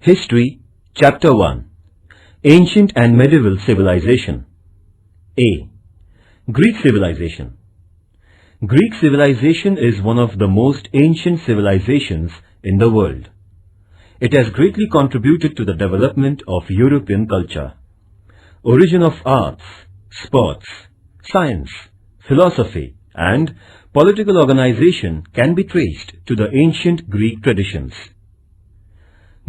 History, Chapter 1. Ancient and Medieval Civilization. A. Greek Civilization. Greek civilization is one of the most ancient civilizations in the world. It has greatly contributed to the development of European culture. Origin of arts, sports, science, philosophy, and political organization can be traced to the ancient Greek traditions.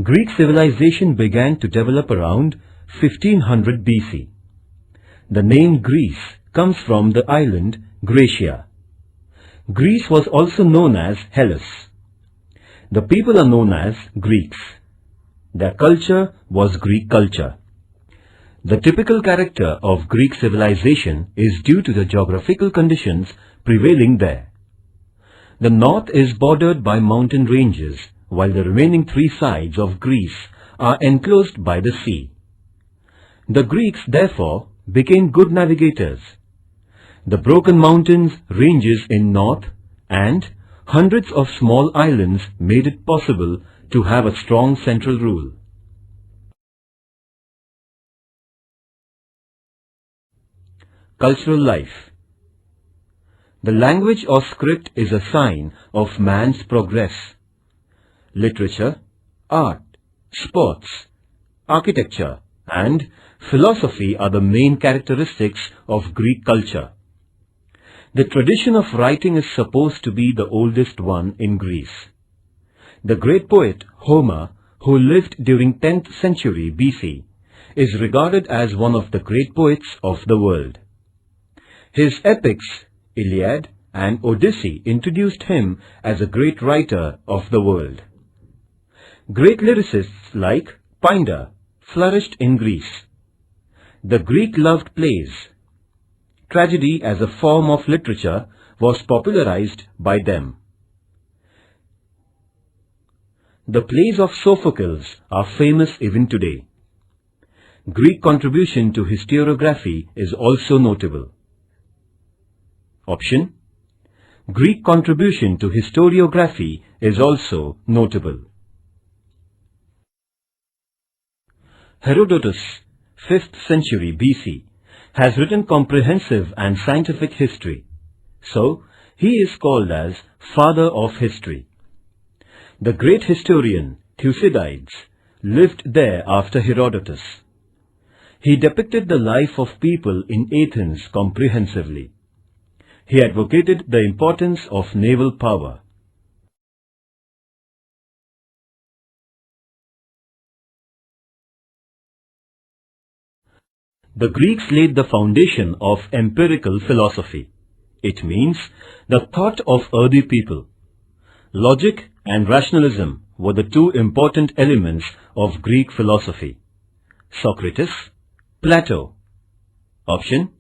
Greek civilization began to develop around 1500 BC. The name Greece comes from the island Graecia. Greece was also known as Hellas. The people are known as Greeks. Their culture was Greek culture. The typical character of Greek civilization is due to the geographical conditions prevailing there. The north is bordered by mountain ranges, while the remaining three sides of Greece are enclosed by the sea. The Greeks, therefore, became good navigators. The broken mountains ranges in north and hundreds of small islands made it possible to have a strong central rule. Cultural life. The language or script is a sign of man's progress. Literature, art, sports, architecture, and philosophy are the main characteristics of Greek culture. The tradition of writing is supposed to be the oldest one in Greece. The great poet Homer, who lived during 10th century BC, is regarded as one of the great poets of the world. His epics, Iliad and Odyssey, introduced him as a great writer of the world. Great lyricists like Pindar flourished in Greece. The Greek loved plays. Tragedy as a form of literature was popularized by them. The plays of Sophocles are famous even today. Greek contribution to historiography is also notable. Option: Greek contribution to historiography is also notable. Herodotus, 5th century BC, has written comprehensive and scientific history, so he is called as Father of History. The great historian Thucydides lived there after Herodotus. He depicted the life of people in Athens comprehensively. He advocated the importance of naval power. The Greeks laid the foundation of empirical philosophy. It means the thought of earthy people. Logic and rationalism were the two important elements of Greek philosophy. Socrates, Plato. Option: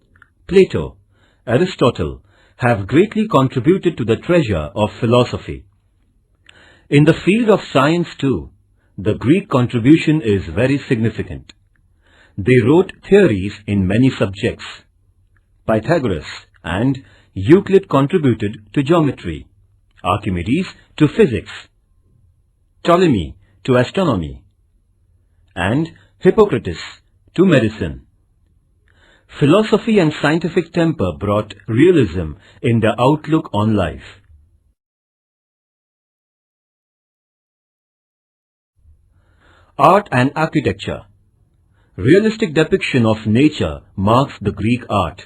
Plato, Aristotle have greatly contributed to the treasure of philosophy. In the field of science too, the Greek contribution is very significant. They wrote theories in many subjects. Pythagoras and Euclid contributed to geometry, Archimedes to physics, Ptolemy to astronomy, and Hippocrates to medicine. Philosophy and scientific temper brought realism in their outlook on life. Art and architecture. Realistic depiction of nature marks the Greek art.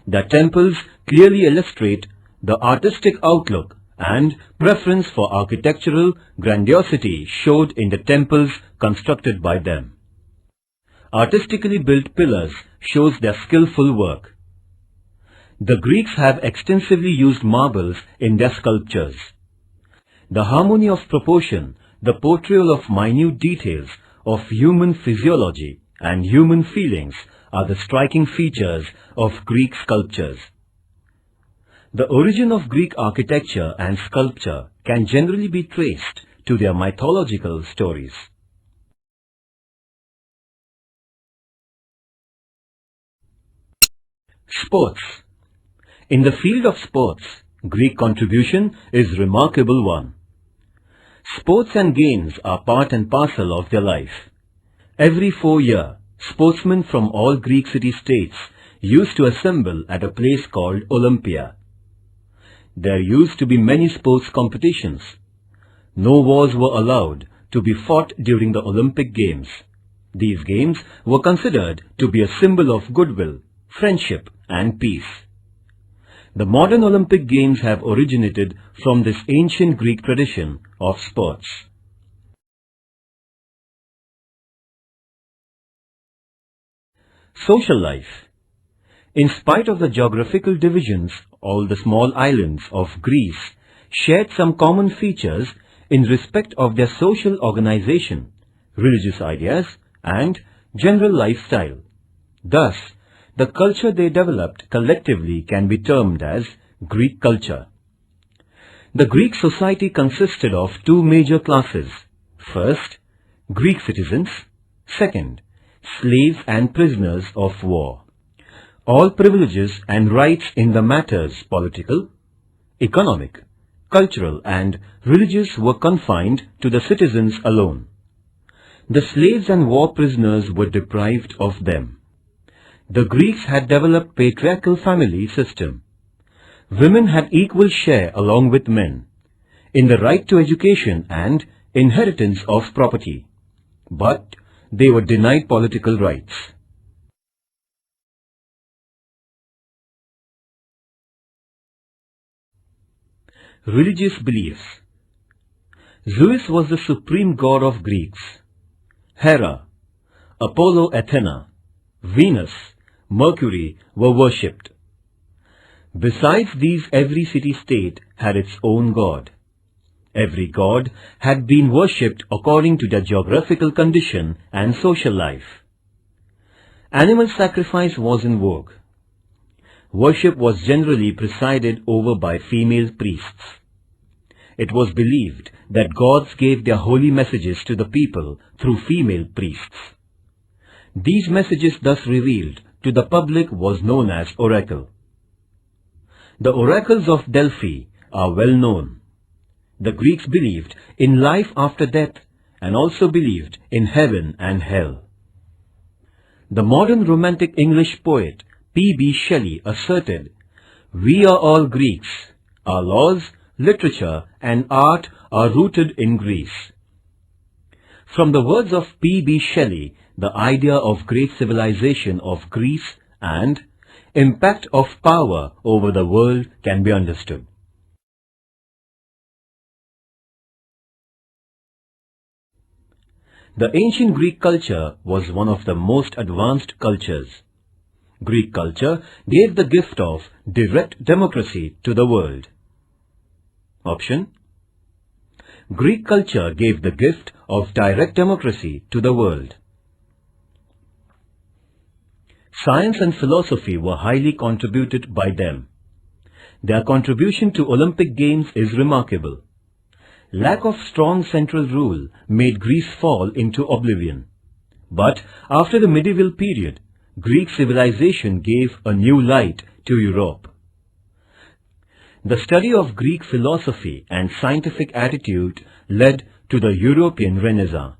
Their temples clearly illustrate the artistic outlook, and preference for architectural grandiosity showed in the temples constructed by them. Artistically built pillars shows their skillful work. The Greeks have extensively used marbles in their sculptures. The harmony of proportion, the portrayal of minute details of human physiology and human feelings are the striking features of Greek sculptures. The origin of Greek architecture and sculpture can generally be traced to their mythological stories. Sports. In the field of sports, Greek contribution is remarkable one. Sports and games are part and parcel of their life. Every 4 years, sportsmen from all Greek city-states used to assemble at a place called Olympia. There used to be many sports competitions. No wars were allowed to be fought during the Olympic Games. These games were considered to be a symbol of goodwill, friendship and peace. The modern Olympic Games have originated from this ancient Greek tradition of sports. Social life. In spite of the geographical divisions, all the small islands of Greece shared some common features in respect of their social organization, religious ideas, and general lifestyle. Thus, the culture they developed collectively can be termed as Greek culture. The Greek society consisted of two major classes. First, Greek citizens. Second, slaves and prisoners of war. All privileges and rights in the matters political, economic, cultural and religious were confined to the citizens alone. The slaves and war prisoners were deprived of them. The Greeks had developed patriarchal family system. Women had equal share along with men in the right to education and inheritance of property, but they were denied political rights. Religious beliefs. Zeus was the supreme god of Greeks. Hera, Apollo, Athena, Venus, Mercury were worshipped. Besides these, every city-state had its own god. Every god had been worshipped according to their geographical condition and social life. Animal sacrifice was in vogue. Worship was generally presided over by female priests. It was believed that gods gave their holy messages to the people through female priests. These messages thus revealed to the public was known as oracle. The oracles of Delphi are well known. The Greeks believed in life after death and also believed in heaven and hell. The modern romantic English poet P.B. Shelley asserted, "We are all Greeks. Our laws, literature and art are rooted in Greece." From the words of P.B. Shelley, the idea of great civilization of Greece and impact of power over the world can be understood. The ancient Greek culture was one of the most advanced cultures. Greek culture gave the gift of direct democracy to the world. Option: Greek culture gave the gift of direct democracy to the world. Science and philosophy were highly contributed by them. Their contribution to Olympic Games is remarkable. Lack of strong central rule made Greece fall into oblivion. But after the medieval period, Greek civilization gave a new light to Europe. The study of Greek philosophy and scientific attitude led to the European Renaissance.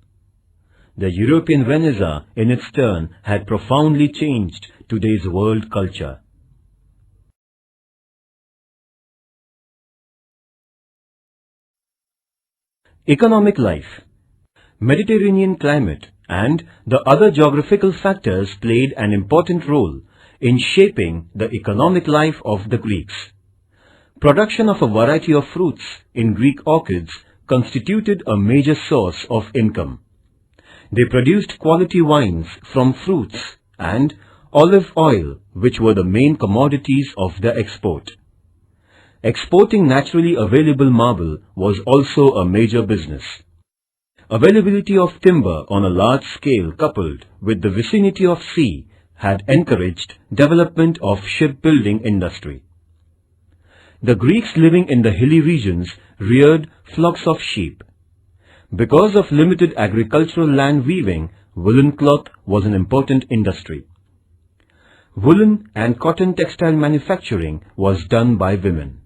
The European Renaissance, in its turn, had profoundly changed today's world culture. Economic life. Mediterranean climate and the other geographical factors played an important role in shaping the economic life of the Greeks. Production of a variety of fruits in Greek orchards constituted a major source of income. They produced quality wines from fruits and olive oil, which were the main commodities of their export. Exporting naturally available marble was also a major business. Availability of timber on a large scale coupled with the vicinity of sea had encouraged development of shipbuilding industry. The Greeks living in the hilly regions reared flocks of sheep. Because of limited agricultural land, weaving woolen cloth was an important industry. Woolen and cotton textile manufacturing was done by women.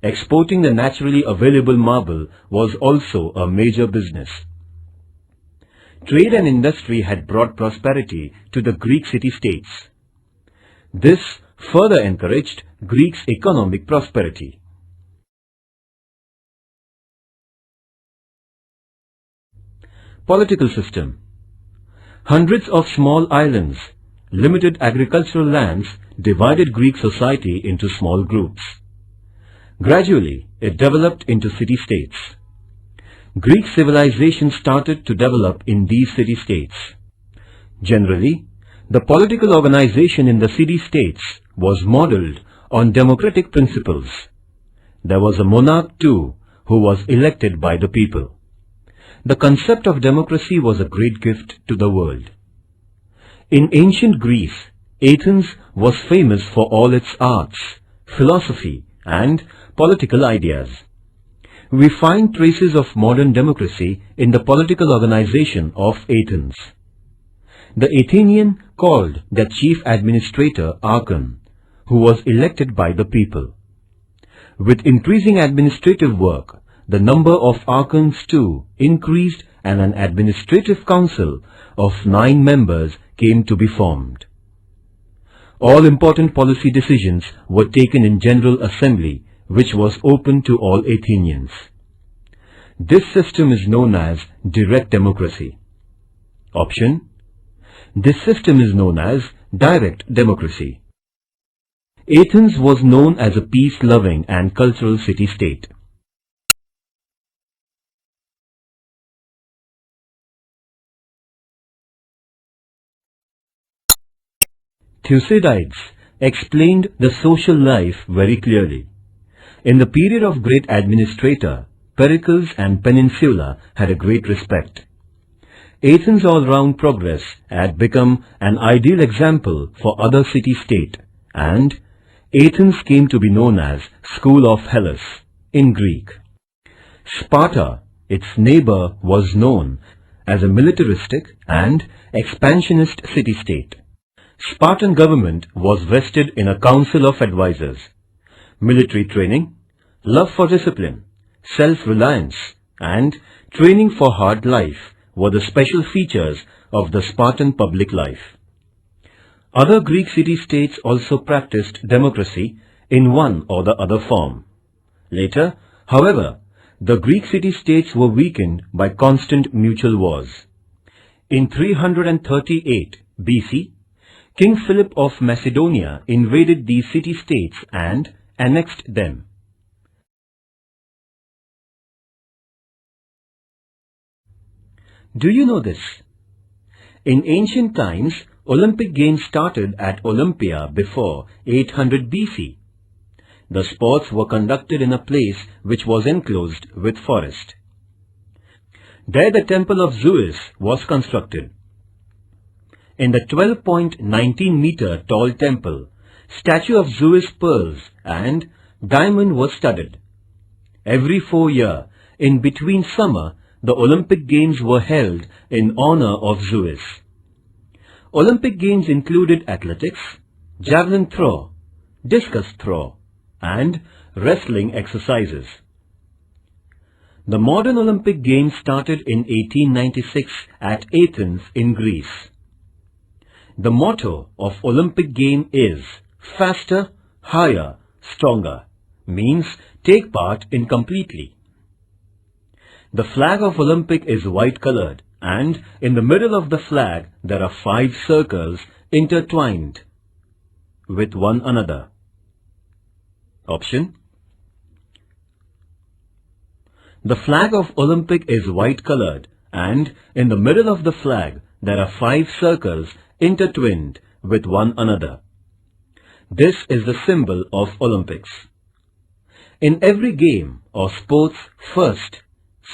exporting the naturally available marble was also a major business. Trade and industry had brought prosperity to the Greek city-states. This further encouraged Greece's economic prosperity. Political system. Hundreds of small islands, limited agricultural lands divided Greek society into small groups. Gradually, it developed into city-states. Greek civilization started to develop in these city-states. Generally, the political organization in the city-states was modeled on democratic principles. There was a monarch too, who was elected by the people. The concept of democracy was a great gift to the world. In ancient Greece, Athens was famous for all its arts, philosophy, and political ideas. We find traces of modern democracy in the political organization of Athens. The Athenian called the chief administrator Archon, who was elected by the people. With increasing administrative work, the number of archons too increased and an administrative council of 9 members came to be formed. All important policy decisions were taken in General Assembly, which was open to all Athenians. This system is known as direct democracy. Option: this system is known as direct democracy. Athens was known as a peace-loving and cultural city-state. Thucydides explained the social life very clearly. In the period of great administrator, Pericles and Peninsula had a great respect. Athens' all-round progress had become an ideal example for other city-state, and Athens came to be known as School of Hellas in Greek. Sparta, its neighbor, was known as a militaristic and expansionist city-state. Spartan government was vested in a council of advisors. Military training, love for discipline, self-reliance, and training for hard life were the special features of the Spartan public life. Other Greek city-states also practiced democracy in one or the other form. Later, however, the Greek city-states were weakened by constant mutual wars. In 338 BC, King Philip of Macedonia invaded these city-states and annexed them. Do you know this? In ancient times, Olympic Games started at Olympia before 800 BC. The sports were conducted in a place which was enclosed with forest. There the temple of Zeus was constructed. In the 12.19-meter tall temple, statue of Zeus pearls and diamond was studded. Every 4 years, in between summer, the Olympic Games were held in honor of Zeus. Olympic Games included athletics, javelin throw, discus throw, and wrestling exercises. The modern Olympic Games started in 1896 at Athens in Greece. The motto of Olympic Game is faster, higher, stronger, means take part in completely. The flag of Olympic is white colored, and in the middle of the flag there are 5 circles intertwined with one another. Option: the flag of Olympic is white colored, and in the middle of the flag there are 5 circles intertwined with one another. This is the symbol of Olympics. In every game or sports, first,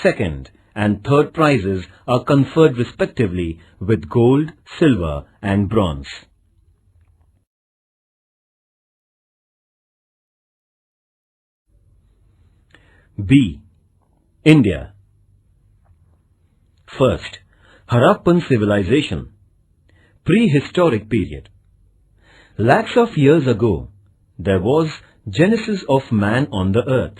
second, and third prizes are conferred respectively with gold, silver, and bronze. B. India. First, Harappan civilization. Prehistoric period. Lakhs of years ago, there was Genesis of man on the earth.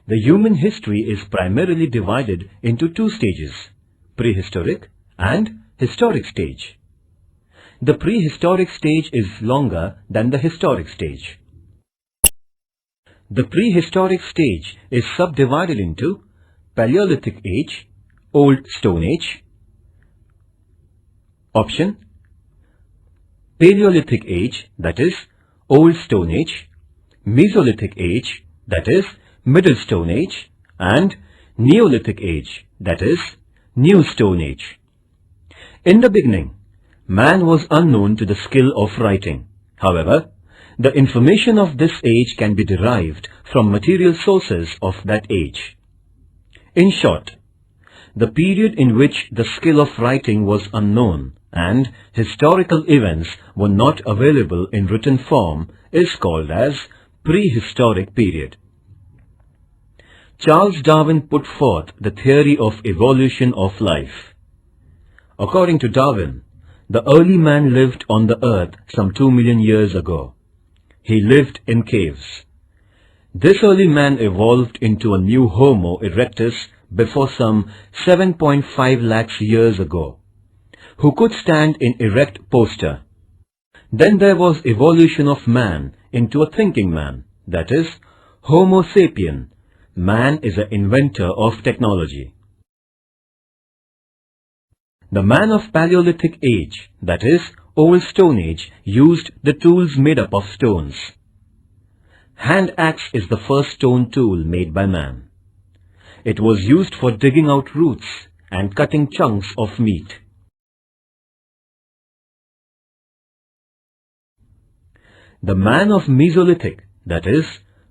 The human history is primarily divided into two stages, prehistoric and historic stage. The prehistoric stage is longer than the historic stage. The prehistoric stage is subdivided into Paleolithic Age, Old Stone Age. Option: Paleolithic Age, that is Old Stone Age, Mesolithic Age, that is Middle Stone Age, and Neolithic Age, that is New Stone Age. In the beginning, man was unknown to the skill of writing. However, the information of this age can be derived from material sources of that age. In short, the period in which the skill of writing was unknown and historical events were not available in written form is called as prehistoric period. Charles Darwin put forth the theory of evolution of life. According to Darwin, the early man lived on the earth some 2 million years ago. He lived in caves. This early man evolved into a new Homo erectus before some 7.5 lakhs years ago, who could stand in erect posture. Then there was evolution of man into a thinking man, that is, Homo sapien. Man is an inventor of technology. The man of Paleolithic Age, that is, Old Stone Age, used the tools made up of stones. Hand axe is the first stone tool made by man. It was used for digging out roots and cutting chunks of meat. The man of Mesolithic, that is,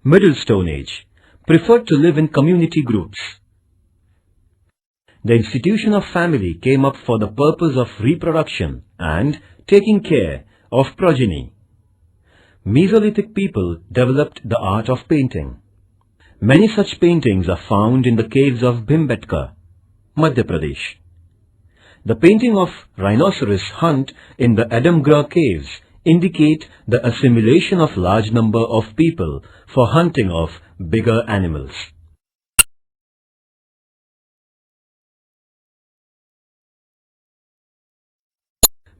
Middle Stone Age, preferred to live in community groups. The institution of family came up for the purpose of reproduction and taking care of progeny. Mesolithic people developed the art of painting. Many such paintings are found in the caves of Bhimbetka, Madhya Pradesh. The painting of rhinoceros hunt in the Adamgra caves indicate the assimilation of large number of people for hunting of bigger animals.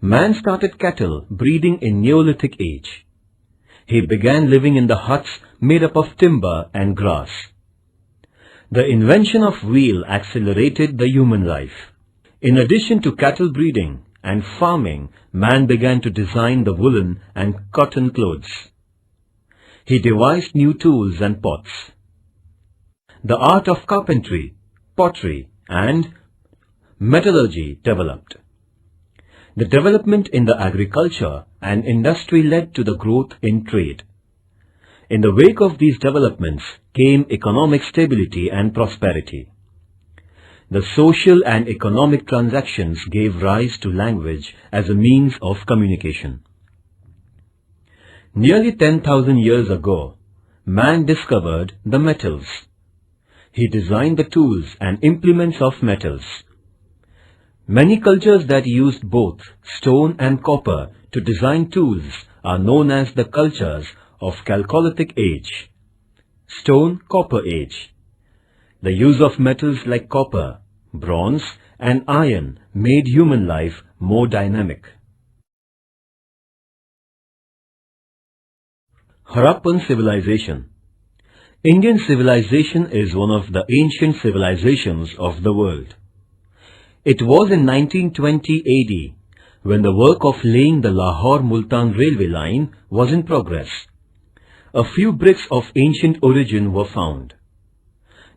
Man started cattle breeding in Neolithic Age. He began living in the huts made up of timber and grass. The invention of wheel accelerated the human life. In addition to cattle breeding and farming, man began to design the woolen and cotton clothes. He devised new tools and pots. The art of carpentry, pottery, and metallurgy developed. The development in the agriculture and industry led to the growth in trade. In the wake of these developments came economic stability and prosperity. The social and economic transactions gave rise to language as a means of communication. Nearly 10,000 years ago, man discovered the metals. He designed the tools and implements of metals. Many cultures that used both stone and copper to design tools are known as the cultures of Chalcolithic Age, Stone-Copper Age. The use of metals like copper, bronze, and iron made human life more dynamic. Harappan civilization. Indian civilization is one of the ancient civilizations of the world. It was in 1920 AD when the work of laying the Lahore-Multan railway line was in progress. A few bricks of ancient origin were found.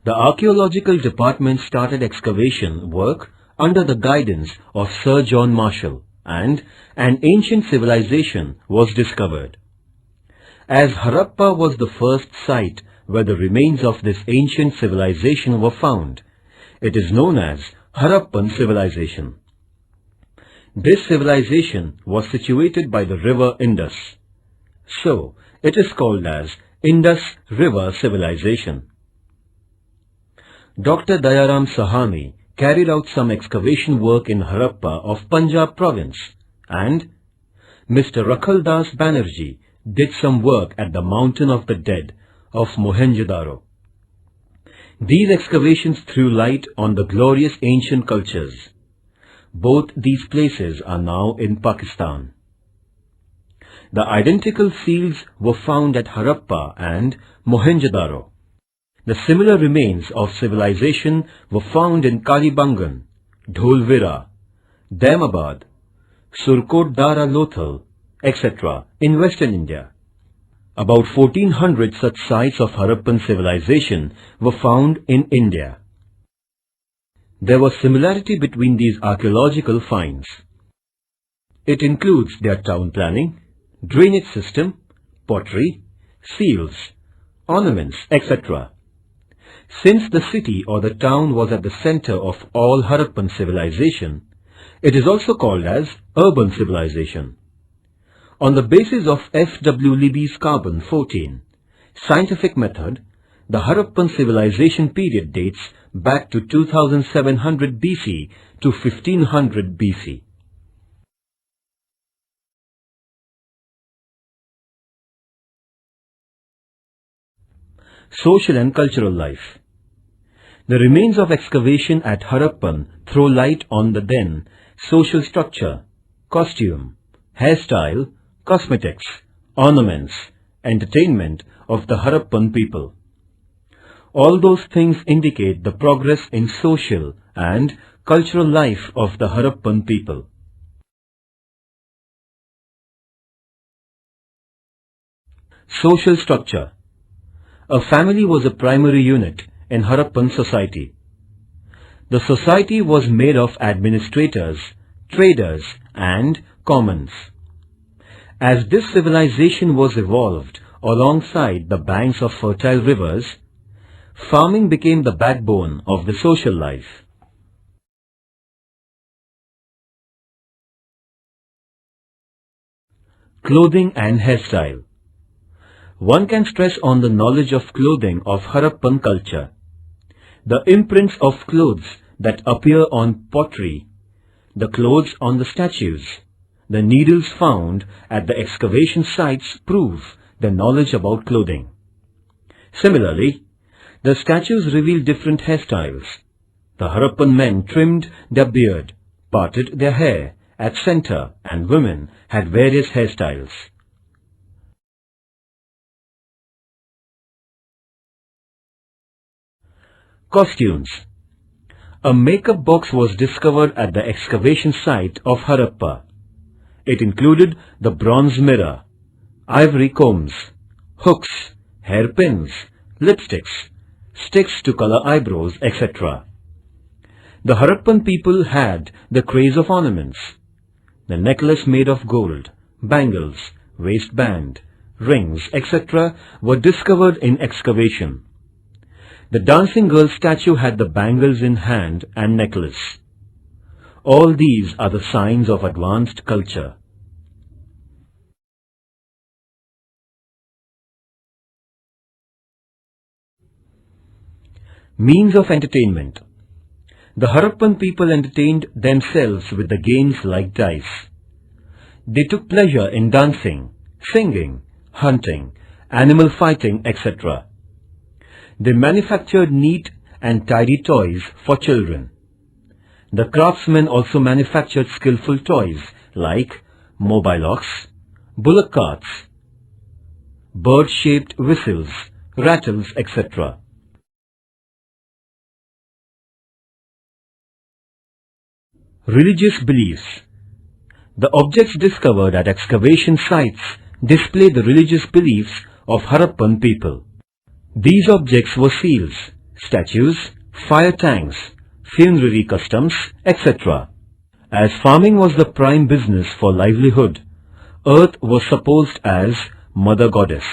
The archaeological department started excavation work under the guidance of Sir John Marshall, and an ancient civilization was discovered. As Harappa was the first site where the remains of this ancient civilization were found, it is known as Harappan civilization. This civilization was situated by the river Indus. So, it is called as Indus River Civilization. Dr. Dayaram Sahani carried out some excavation work in Harappa of Punjab province, and Mr. Rakhal Das Banerjee did some work at the Mountain of the Dead of Mohenjo-daro. These excavations threw light on the glorious ancient cultures. Both these places are now in Pakistan. The identical seals were found at Harappa and Mohenjo-daro. The similar remains of civilization were found in Kalibangan, Dholvira, Daimabad, Surkot Dara Lothal, etc. in Western India. About 1400 such sites of Harappan civilization were found in India. There was similarity between these archaeological finds. It includes their town planning, drainage system, pottery, seals, ornaments, etc. Since the city or the town was at the center of all Harappan civilization, it is also called as urban civilization. On the basis of F.W. Libby's Carbon 14 scientific method, the Harappan civilization period dates back to 2700 BC to 1500 BC. Social and cultural life. The remains of excavation at Harappan throw light on the then social structure, costume, hairstyle, cosmetics, ornaments, entertainment of the Harappan people. All those things indicate the progress in social and cultural life of the Harappan people. Social structure. A family was a primary unit in Harappan society. The society was made of administrators, traders, and commons. As this civilization was evolved alongside the banks of fertile rivers, farming became the backbone of the social life. Clothing and hairstyle. One can stress on the knowledge of clothing of Harappan culture. The imprints of clothes that appear on pottery, the clothes on the statues, the needles found at the excavation sites prove the knowledge about clothing. Similarly, the statues reveal different hairstyles. The Harappan men trimmed their beard, parted their hair at center, and women had various hairstyles. Costumes. A makeup box was discovered at the excavation site of Harappa. It included the bronze mirror, ivory combs, hooks, hairpins, lipsticks, sticks to color eyebrows, etc. The Harappan people had the craze of ornaments. The necklace made of gold, bangles, waistband, rings, etc. were discovered in excavation. The dancing girl statue had the bangles in hand and necklace. All these are the signs of advanced culture. Means of entertainment. The Harappan people entertained themselves with the games like dice. They took pleasure in dancing, singing, hunting, animal fighting, etc. They manufactured neat and tidy toys for children. The craftsmen also manufactured skillful toys like mobile ox, bullock carts, bird-shaped whistles, rattles, etc. Religious beliefs. The objects discovered at excavation sites display the religious beliefs of Harappan people. These objects were seals, statues, fire tanks, funerary customs, etc. As farming was the prime business for livelihood, earth was supposed as Mother Goddess.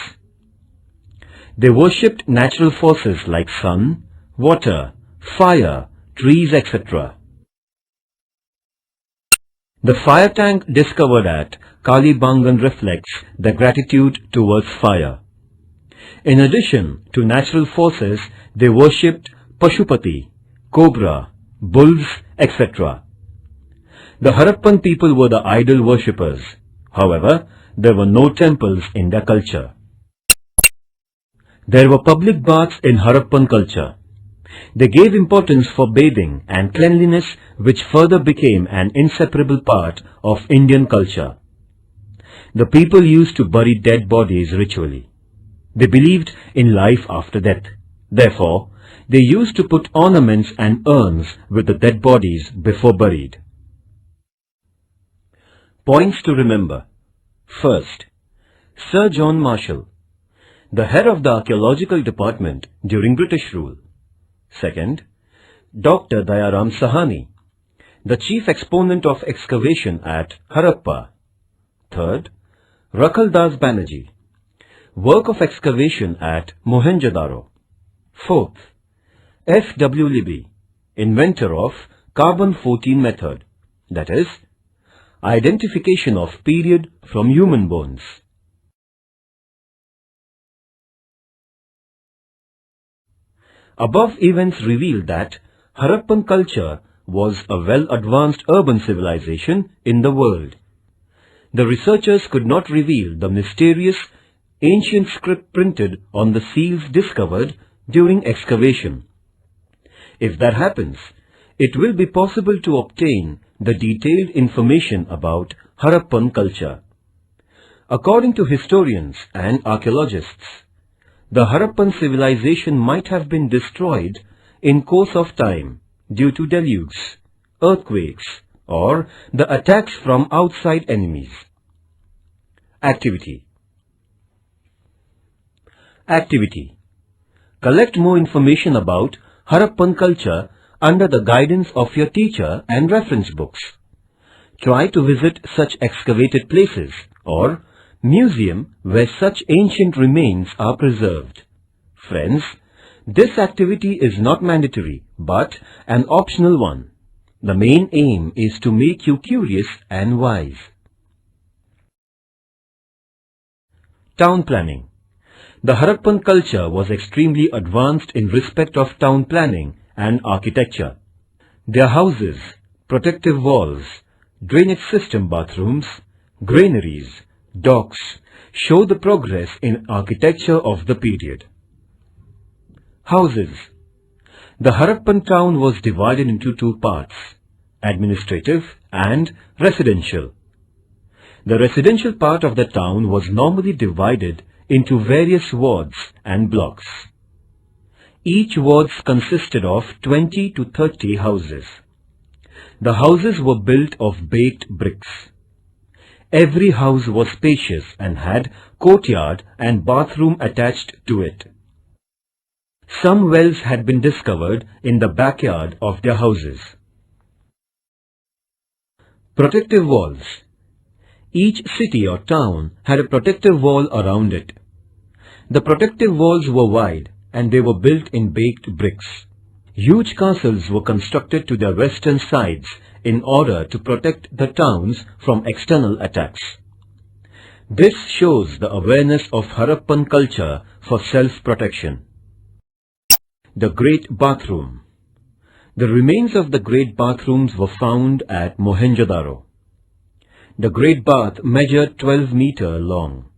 They worshipped natural forces like sun, water, fire, trees, etc. The fire tank discovered at Kalibangan reflects their gratitude towards fire. In addition to natural forces, they worshipped Pashupati, cobra, bulls, etc. The Harappan people were the idol worshippers. However, there were no temples in their culture. There were public baths in Harappan culture. They gave importance for bathing and cleanliness, which further became an inseparable part of Indian culture. The people used to bury dead bodies ritually. They believed in life after death. Therefore, they used to put ornaments and urns with the dead bodies before buried. Points to remember. First, Sir John Marshall, the head of the archaeological department during British rule. Second, Dr. Dayaram Sahani, the chief exponent of excavation at Harappa. Third, Rakal Das Banerjee, work of excavation at Mohenjo-daro. Fourth, F. W. Libby, inventor of carbon-14 method, that is, identification of period from human bones. Above events reveal that Harappan culture was a well-advanced urban civilization in the world. The researchers could not reveal the mysterious ancient script printed on the seals discovered during excavation. If that happens, it will be possible to obtain the detailed information about Harappan culture. According to historians and archaeologists, the Harappan civilization might have been destroyed in course of time due to deluges, earthquakes, or the attacks from outside enemies. Activity. Activity. Collect more information about Harappan culture under the guidance of your teacher and reference books. Try to visit such excavated places or museum where such ancient remains are preserved. Friends, this activity is not mandatory but an optional one. The main aim is to make you curious and wise. Town planning. The Harappan culture was extremely advanced in respect of town planning and architecture. Their houses, protective walls, drainage system bathrooms, granaries, docks show the progress in architecture of the period. Houses. The Harappan town was divided into two parts, administrative and residential. The residential part of the town was normally divided into various wards and blocks. Each wards consisted of 20 to 30 houses. The houses were built of baked bricks. Every house was spacious and had courtyard and bathroom attached to it. Some wells had been discovered in the backyard of their houses. Protective walls. Each city or town had a protective wall around it. The protective walls were wide and they were built in baked bricks. Huge castles were constructed to their western sides in order to protect the towns from external attacks. This shows the awareness of Harappan culture for self-protection. The Great Bathroom. The remains of the great bathrooms were found at Mohenjo-daro. The Great Bath measured 12 meter long,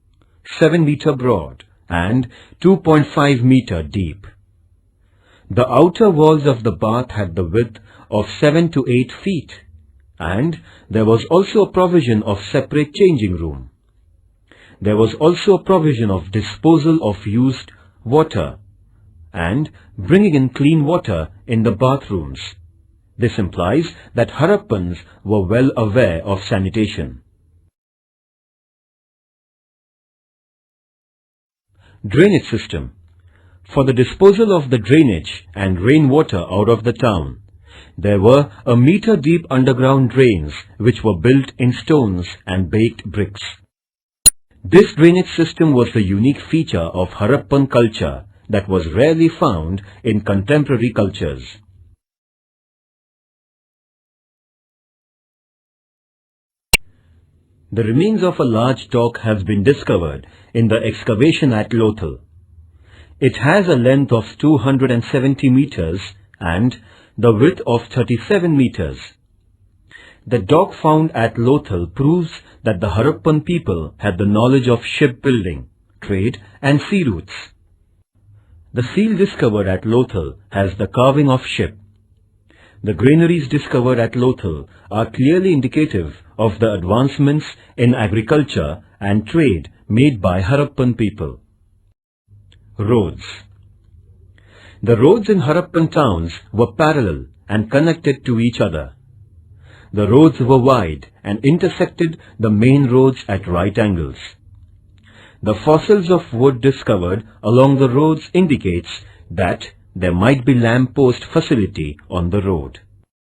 7 meter broad, and 2.5 meter deep. The outer walls of the bath had the width of 7 to 8 feet, and there was also a provision of separate changing room. There was also a provision of disposal of used water and bringing in clean water in the bathrooms. This implies that Harappans were well aware of sanitation. Drainage system. For the disposal of the drainage and rainwater out of the town, there were a meter-deep underground drains which were built in stones and baked bricks. This drainage system was the unique feature of Harappan culture that was rarely found in contemporary cultures. The remains of a large dock has been discovered in the excavation at Lothal. It has a length of 270 meters and the width of 37 meters. The dog found at Lothal proves that the Harappan people had the knowledge of shipbuilding, trade and sea routes. The seal discovered at Lothal has the carving of ship. The granaries discovered at Lothal are clearly indicative of the advancements in agriculture and trade made by Harappan people. Roads. The roads in Harappan towns were parallel and connected to each other. The roads were wide and intersected the main roads at right angles. The fossils of wood discovered along the roads indicates that there might be lamp post facility on the road.